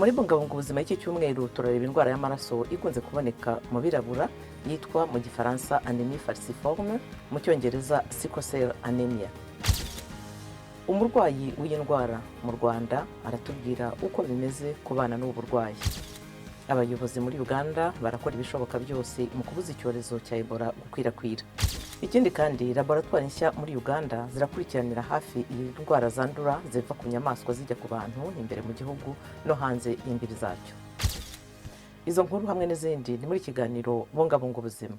Muri Bungabunga Ubuzima y'iki cyumweru turareba indwara y'amaraso ikunze kuboneka mu birabura yitwa mu gifaransa anémie falciforme, mu cyongereza sickle cell anemia. Umurwayi w'iyi ndwara mu Rwanda aratubwira uko bimeze kubana n'ubu burwayi. Abayobozi muri Uganda barakora ibishoboka byose mu kubuza icyorezo cya Ebola gukwirakwira. Ikindi kandi laboratwari nshya muri Uganda zirakurikiranira hafi iyi ndwara zandura ziva ku nyamaswa zijya ku bantu imbere mu gihugu no hanze y'imbibi zacyo. Izo nkuru hamwe n'izindi ni muri kiganiro Bungabunga Ubuzima.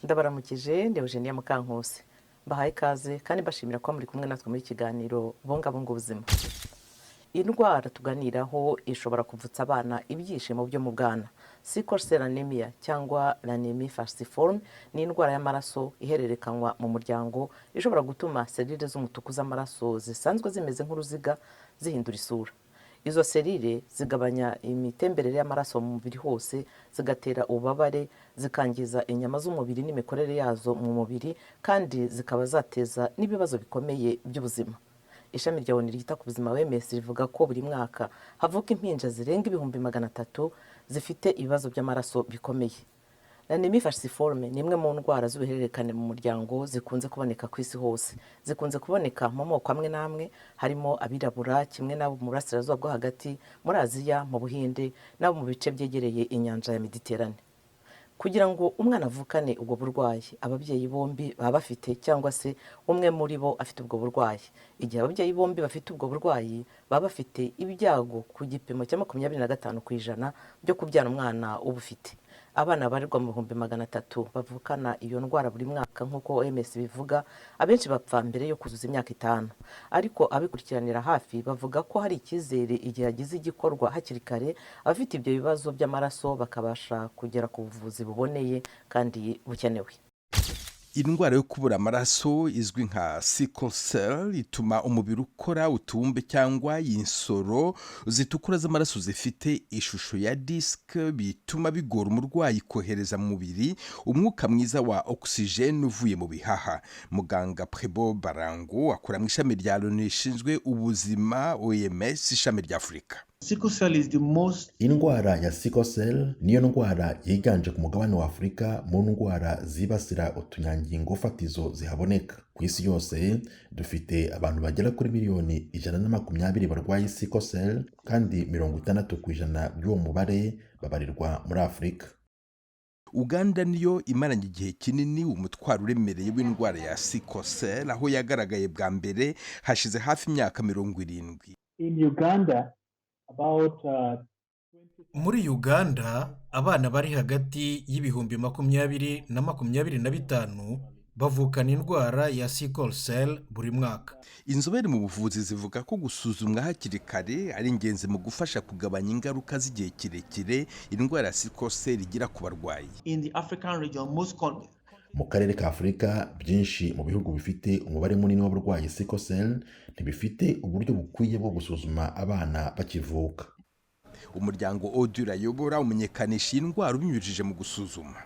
Ndabaramukije ndi Eugenia Mukankusi, bahaye ikaze kandi bashimira ko muri kumwe natwe muri kiganiro Bungabunga Ubuzima. Indwara tuganiraho ishobora kuvutsa abana ibyishimo byo mu bwana. Sickle cell anemia cyangwa l'anémie falciforme ni indwara y'amaraso ihererekanywa mu muryango, ishobora gutuma selile z'umutuku z'amaraso zisanzwe zimeze nk'uruziga zihindura isura. Izo selile zigabanya imitemberere y'amaraso mu mubiri hose, zigatera ububabare, zikangiza inyama z'umubiri n'imikorere yazo mu mubiri, kandi zikaba zateza n'ibibazo bikomeye by'ubuzima. Ishami rya ONU ryita ku buzima WMS rivuga ko buri mwaka havuka impinja zirenga 300,000 zifite ibibazo by'amaraso bikomeye. L'anémie falciforme ni imwe mu ndwara z'ubuhererekane mu muryango zikunze kuboneka ku isi hose. Zikunze kuboneka mu moko amwe n'amwe, harimo abirabura kimwe n'abo mu burasirazuba bwo hagati, muri Aziya, mu Buhinde n'abo mu bice byegereye inyanja ya Mediterane. Kugira ngo umwana avukane ubwo burwayi, ababyeyi bombi baba bafite cyangwa se umwe muri bo afite ubwo burwayi. Igihe ababyeyi bombi bafite ubwo burwayi, baba bafite ibyago ku gipimo cya 25% byo kubyara umwana ubufite. Abana barirwa mu 300,000 bavukana iyo ndwara buri mwaka nk'uko OMS bivuga, abenshi bapfa mbere yo kuzuza imyaka 5. Ariko abikurikiranira hafi bavuga ko hari icyizere igihe hagize igikorwa hakiri kare, abafite ibyo bibazo by'amaraso bakabasha kugera ku buvuzi buboneye kandi bukenewe. Indwara yo kubura amaraso izwi nka sickle cell ituma umubiri ukora utubumbe cyangwa insoro zitukura z'amaraso zifite ishusho ya disc, bituma bigora umurwayi kohereza mu mubiri umwuka mwiza wa oxygene uvuye mu bihaha. Muganga Prebo Barango akora mu ishami rya ONU rishinzwe ubuzima OMS ishami rya Afurika. Indwara ya sickle cell niyo ndwara yiganje ku mugabane wa Afurika mu ndwara zibasira utunyangingo fatizo zihaboneka. Ku isi yose dufite abantu bagera kuri miliyoni 120 barwaye sickle cell, kandi 60% by'uwo mubare babarirwa muri Afurika. Uganda niyo imaranye igihe kinini umutwaro uremereye w'indwara ya sickle cell, aho yagaragaye bwa mbere hashize hafi imyaka 70. In Uganda, muri Uganda abana bari hagati y'ibihumbi 20 na 25 bavukana indwara ya sickle cell buri mwaka. Inzobere mu buvuzi zivuga ko gusuzumwa hakiri kare ari ingenzi mu gufasha kugabanya ingaruka z'igihe kirekire indwara ya sickle cell igira ku barwayi. Mu karere ka Afurika, byinshi mu bihugu bifite umubare munini w'abarwayi sickle cell ntibifite uburyo bukwiye bwo gusuzuma abana bakivuka. Umuryango Odura yobora umenyekanisha indwara ubinyujije mu gusuzuma.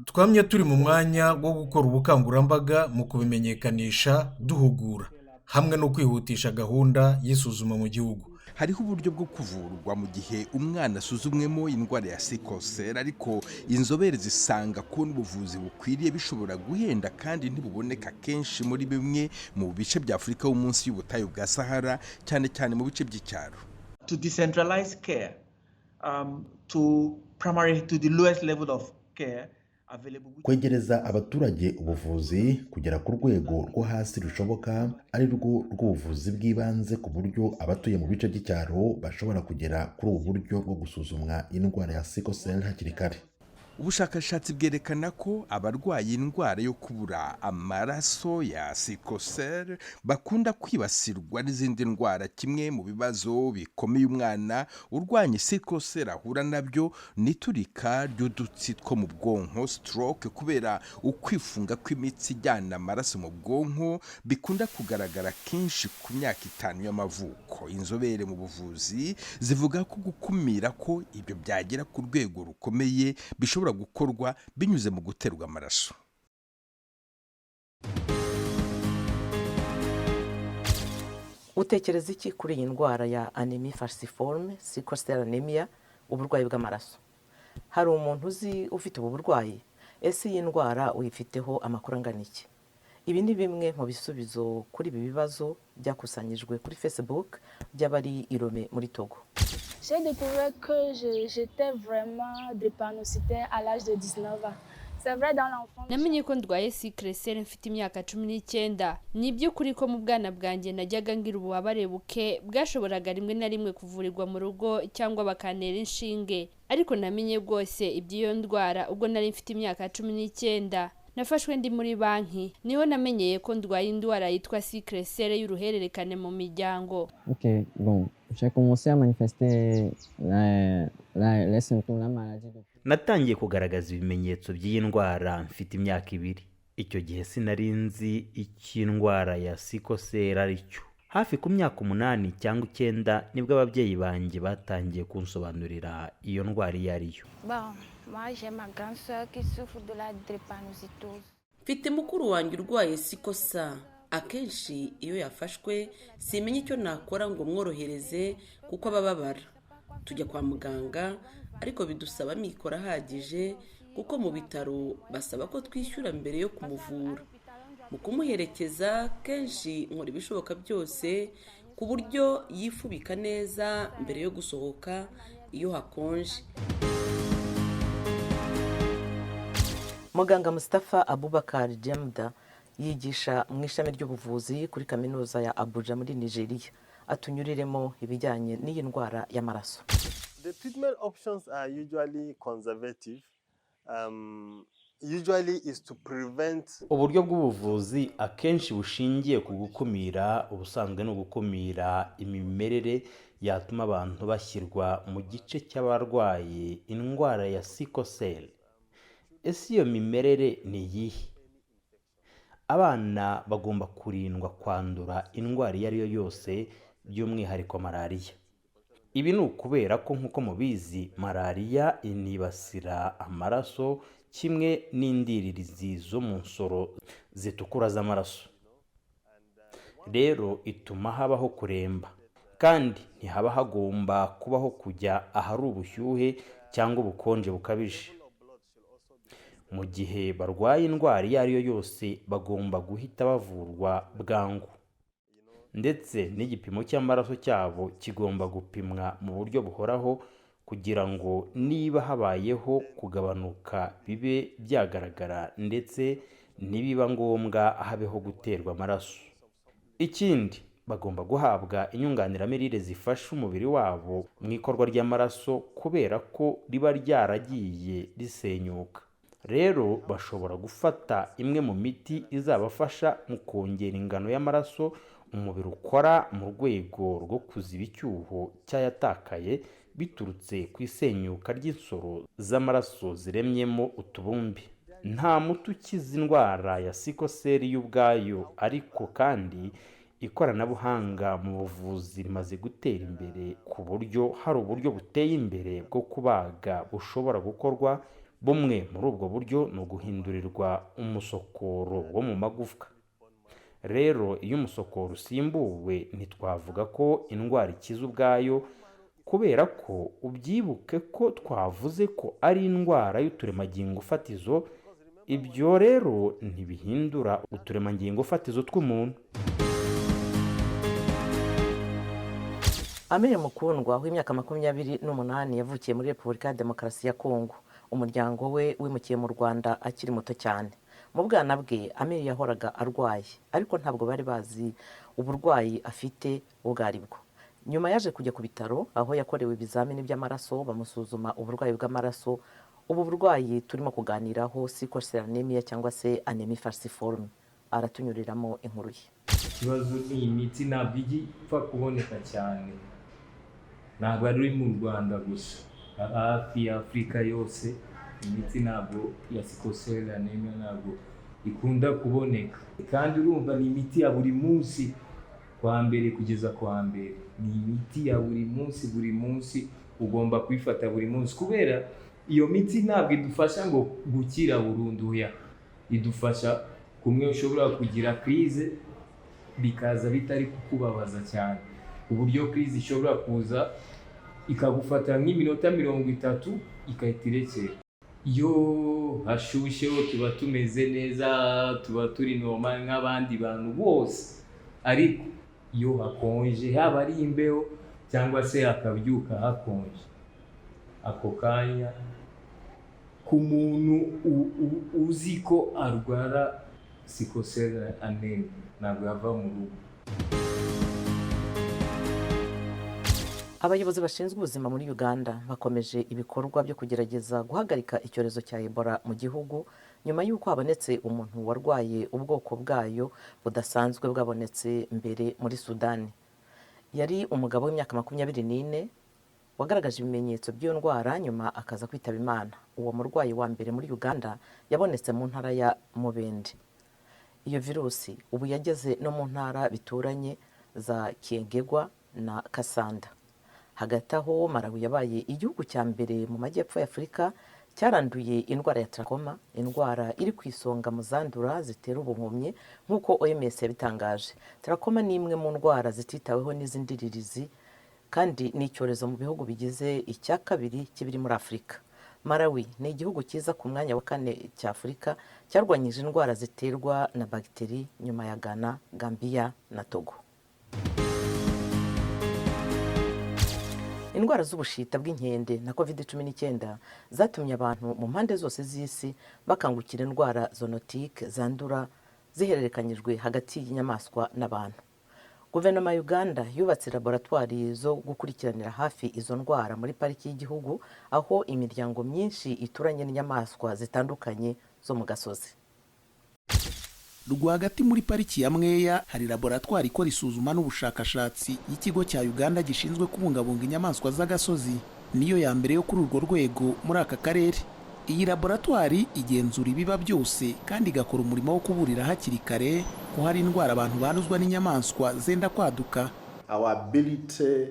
Twamye turi mu mwanya wo gukora ubukangurambaga mu kubimenyekanisha, duhugura hamwe no kwihutisha gahunda y'isuzuma mu gihugu. Hariho uburyo bwo kuvurwa mu gihe umwana asuzumwemo indwara ya sickle cell, ariko inzobere zisanga ko n'ubuvuzi bukwiriye bishobora guhenda kandi ntibuboneka kenshi muri bimwe mu bice bya Afurika yo munsi y'ubutayu bwa Sahara, cyane cyane mu bice by'icyaro. To decentralize care to the lowest level of care. Kwegereza abaturage ubuvuzi kugera ku rwego rwo hasi rushoboka, ari rwo rw'ubuvuzi bw'ibanze, ku buryo abatuye mu bice by'icyaro bashobora kugera kuri ubu buryo bwo gusuzumwa indwara ya sickle cell hakiri kare. ubushakashatsi bwerekana ko abarwaye indwara yo kubura amaraso ya sikosel bakunda kwibasirwa n'izindi ndwara. Kimwe mu bibazo bikomeye umwana urwanya sikosel ahura nabyo n'iturika ry'udutsi two mu bwonko stroke, kubera ukwifunga kw'imitsi ijyana amaraso mu bwonko bikunda kugaragara kenshi ku myaka 5 y'amavuko. Inzobere mu buvuzi zivuga ko gukumira ko ibyo byagera ku rwego rukomeye bishobora gukorwa binyuze mu guterwa amaraso. Utekereza iki kuri iyi ndwara ya anémie falciforme sickle cell anemia, uburwayi bw'amaraso? Hari umuntu uzi ufite ubu burwayi? Ese iyi ndwara uyifiteho amakuru angana iki? Ibi ni bimwe mu bisubizo kuri ibi bibazo byakusanyijwe kuri Facebook by'abari i Lomé muri Togo. J'ai découvert que j'étais vraiment drépanocytaire à l'âge de 19 ans. C'est vrai dans l'enfance. Namenye ko ndwaye sickle cell mfite imyaka 19. Ni by'ukuri ko mu bwana bwanjye najyaga ngira ububabare buke bwashoboraga rimwe na rimwe kuvurirwa mu rugo cyangwa bakantera inshinge, ariko namenye rwose iby'iyo ndwara ubwo nari mfite imyaka 19. Nafashwe ndi muri banki, niho namenyeye ko ndwaye indwara yitwa sickle cell y'uruhererekane mu miryango. Ok, bon, j'ai commencé à manifester les symptômes de la maladie. Natangiye kugaragaza ibimenyetso by'iyi ndwara mfite imyaka 2. Icyo gihe sinari nzi iki ndwara ya sickle cell ari cyo. Hafi ku myaka 8 cyangwa 9 nibwo ababyeyi banjye batangiye kunsobanurira iyo ndwara iyo ari yo. Moi, j'ai ma grande sœur qui souffre de la drépanocytose. Mfite mukuru wanjye urwaye sickle cell. Akenshi iyo yafashwe simenya icyo nakora ngo mworohereze kuko abababara. Tujya kwa muganga ariko bidusaba amikoro ahagije kuko mu bitaro basaba ko twishyura mbere yo kumuvura. Mu kumuherekeza kenshi nkora ibishoboka byose ku buryo yifubika neza mbere yo gusohoka iyo hakonje. Muganga Mustafa Abubakar Jamda yigisha mu ishami ry'ubuvuzi kuri kaminuza ya Abuja muri Nigeria. Atunyuriremo ibijyanye n'iyi ndwara y'amaraso. The treatment options are usually conservative. Usually is to prevent. Uburyo bw'ubuvuzi akenshi bushingiye ku gukumira, ubusanzwe no gukumira imimerere yatuma abantu bashyirwa mu gice cy'abarwaye indwara ya sickle cell. Ese iyo mimerere ni iyihe? Abana bagomba kurindwa kwandura indwara iyo ari yo yose, by'umwihariko malariya. Ibi ni ukubera ko nk'uko mubizi malariya inibasira amaraso kimwe n'indiririzi zo mu nsoro zitukura z'amaraso. Rero ituma habaho kuremba, kandi ntihaba hagomba kubaho kujya ahari ubushyuhe cyangwa ubukonje bukabije. Mu gihe barwaye indwara iyo ari yo yose bagomba guhita bavurwa bwangu, ndetse n'igipimo cy'amaraso cyabo kigomba gupimwa mu buryo buhoraho kugira ngo niba habayeho kugabanuka bibe byagaragara, ndetse nibiba ngombwa habeho guterwa amaraso. Ikindi, bagomba guhabwa inyunganiramirire zifasha umubiri wabo mu ikorwa ry'amaraso kubera ko riba ryaragiye risenyuka. Rero bashobora gufata imwe mu miti izabafasha mu kongera ingano y'amaraso umubiri ukora mu rwego rwo kuziba icyuho cyayatakaye biturutse ku isenyuka ry'insoro z'amaraso ziremyemo utubumbi. Nta muti ukiza indwara ya sickle cell y'ubwayo, ariko kandi ikoranabuhanga mu buvuzi rimaze gutera imbere ku buryo hari uburyo buteye imbere bwo kubaga bushobora gukorwa. Bumwe muri ubwo buryo ni uguhindurirwa umusokoro wo mu magufwa. Rero iyo umusokoro usimbuwe ntitwavuga ko indwara ikiza ubwayo, kubera ko ubyibuke ko twavuze ko ari indwara y'uturemangingo fatizo. Ibyo rero ntibihindura uturemangingo fatizo tw'umuntu. Amire Mukundwa w'imyaka 28 yavukiye muri Repubulika ya Demokarasi ya Kongo. Umuryango we wimukiye mu Rwanda akiri muto cyane. Mu bwana bwe Amire yahoraga arwaye, ariko ntabwo bari bazi uburwayi afite ubwo aribwo. Nyuma yaje kujya ku bitaro aho yakorewe ibizamini by'amaraso bamusuzuma uburwayi bw'amaraso ubu burwayi turimo kuganiraho sickle cell anemia cyangwa se anémie falciforme, aratunyuriramo inkuru ye. Ikibazo ni imiti ntabwo ipfa kuboneka cyane, ntabwo ari mu Rwanda gusa, hafi ya Afurika yose imiti ntabwo ya sickle cell anemia ntabwo ikunda kuboneka, kandi urumva ni imiti ya buri munsi kwa mbere kugeza kwa mbere, ni imiti ya buri munsi ugomba kuyifata buri munsi, kubera iyo miti ntabwo idufasha ngo gukira burundu, ya idufasha kumwe ushobora kugira crise bikaza bitari kukubabaza cyane, uburyo crise ishobora kuza ikagufata nk'iminota 30 ikahita irekera. Iyo hashusheho tuba tumeze neza, tuba turi normal nk'abandi bantu bose, ariko iyo hakonje, haba ari imbeho cyangwa se hakabyuka hakonje, ako kanya ku muntu uzi ko arwara sickle cell anemia ntabwo yava mu rugo. Abayobozi bashinzwe ubuzima muri Uganda bakomeje ibikorwa byo kugerageza guhagarika icyorezo cya Ebola mu gihugu nyuma y'uko habonetse umuntu warwaye ubwoko bwayo budasanzwe bwabonetse mbere muri Sudani. Yari umugabo w'imyaka 24 wagaragaje ibimenyetso by'iyo ndwara nyuma akaza kwitaba Imana. Uwo murwayi wa mbere muri Uganda yabonetse mu ntara ya Mubende. Iyo virusi ubu yageze no mu ntara bituranye za Kiegegwa na Kasanda. Hagati aho Malawi yabaye igihugu cya mbere mu majyepfo ya Afurika cyaranduye indwara ya trakoma, indwara iri ku isonga mu zandura zitera ubuhumyi nk'uko OMS yabitangaje. Trakoma ni imwe mu ndwara zititaweho n'izindirizi kandi ni icyorezo mu bihugu bigize icya kabiri kibiri muri Afurika. Malawi ni igihugu cyiza ku mwanya wa 4 cya Afurika cyarwanyije indwara ziterwa na bagiteri nyuma ya Ghana, Gambia na Togo. Indwara z'ubushita bw'inkende na COVID-19 zatumye abantu mu mpande zose z'isi bakangukira indwara zoonotike zandura zihererekanyijwe hagati y'inyamaswa n'abantu. Guverinoma ya Uganda yubatse laboratwari zo gukurikiranira hafi izo ndwara muri pariki y'igihugu, aho imiryango myinshi ituranye n'inyamaswa zitandukanye zo mu gasozi. Rwagati muri pariki ya Mweya hari laboratwari ikora isuzuma n'ubushakashatsi y'ikigo cya Uganda gishinzwe kubungabunga inyamaswa z'agasozi, niyo ya mbere yo kuri urwo rwego muri aka karere. Iyi laboratwari igenzura ibiba byose kandi igakora umurimo wo kuburira hakiri kare ko hari indwara abantu banduzwa n'inyamaswa zenda kwaduka. Our ability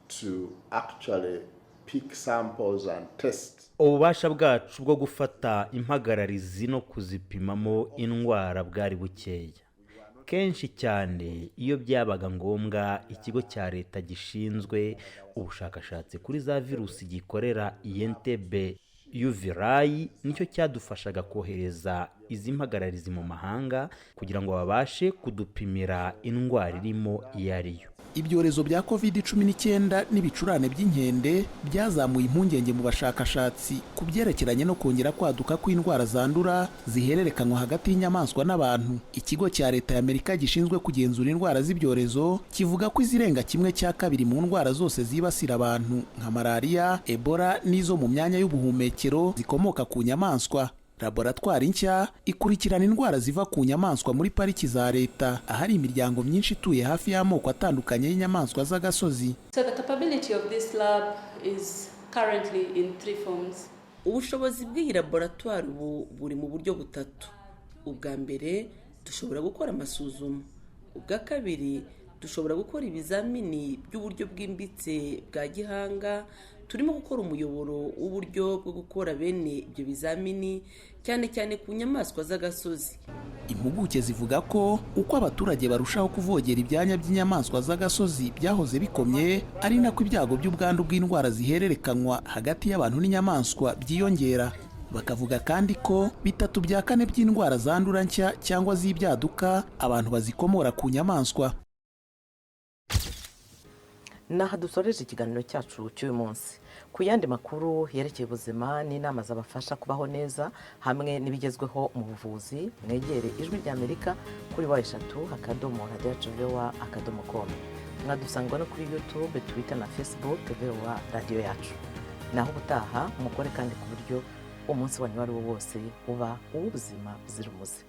to actually pick samples and test. Ububasha bwacu bwo gufata impagararizi no kuzipimamo indwara bwari bukeya. Kenshi cyane iyo byabaga ngombwa ikigo cya leta gishinzwe ubushakashatsi kuri za virusi gikorera Entebbe wayirwaye nicyo cyadufashaga kohereza izi mpagararizi mu mahanga kugira ngo babashe kudupimira indwara irimo iyo ariyo. Ibyorezo bya COVID-19 n'ibicurane by'inkende byazamuye impungenge mu bashakashatsi ku byerekeranye no kongera kwaduka kw'indwara zandura zihererekanywa hagati y'inyamaswa n'abantu. Ikigo cya leta y'Amerika gishinzwe kugenzura indwara z'ibyorezo kivuga ko izirenga 1/2 mu ndwara zose zibasira abantu nka malaria, Ebola n'izo mu myanya y'ubuhumekero zikomoka ku nyamaswa. Laboratwari nshya ikurikirana indwara ziva ku nyamaswa muri pariki za leta, ahari imiryango myinshi ituye hafi y'amoko atandukanye y'inyamaswa z'agasozi. So the capability of this lab is currently in 3 forms. Ubushobozi bw'iyi laboratwari buri mu buryo butatu. Ubwa mbere dushobora gukora amasuzuma, ubwa kabiri dushobora gukora ibizamini by'uburyo bwimbitse bwa gihanga, turimo gukora umuyoboro w'uburyo bwo gukora bene ibyo bizamini cyane cyane ku nyamaswa z'agasozi. Impuguke zivuga ko uko abaturage barushaho kuvogera ibyanya by'inyamaswa z'agasozi byahoze bikomye, ari nako ibyago by'ubwandu bw'indwara zihererekanywa hagati y'abantu n'inyamaswa byiyongera. Bakavuga kandi ko 3/4 by'indwara zandura nshya cyangwa z'ibyaduka abantu bazikomora ku nyamaswa. Naha dusoreje ikiganiro cyacu cy'uyu munsi. Ku yandi makuru yerekeye ubuzima n'inama zabafasha kubaho neza hamwe n'ibigezweho mu buvuzi, mwegere ijwi ry'Amerika kuri wayirwaye.com. Mwadusangwa no kuri YouTube, Twitter na Facebook Radiyoyacu. Naho ubutaha mukore kandi ku buryo umunsi wanyu wari wo wose uba uw'ubuzima buzira umuze.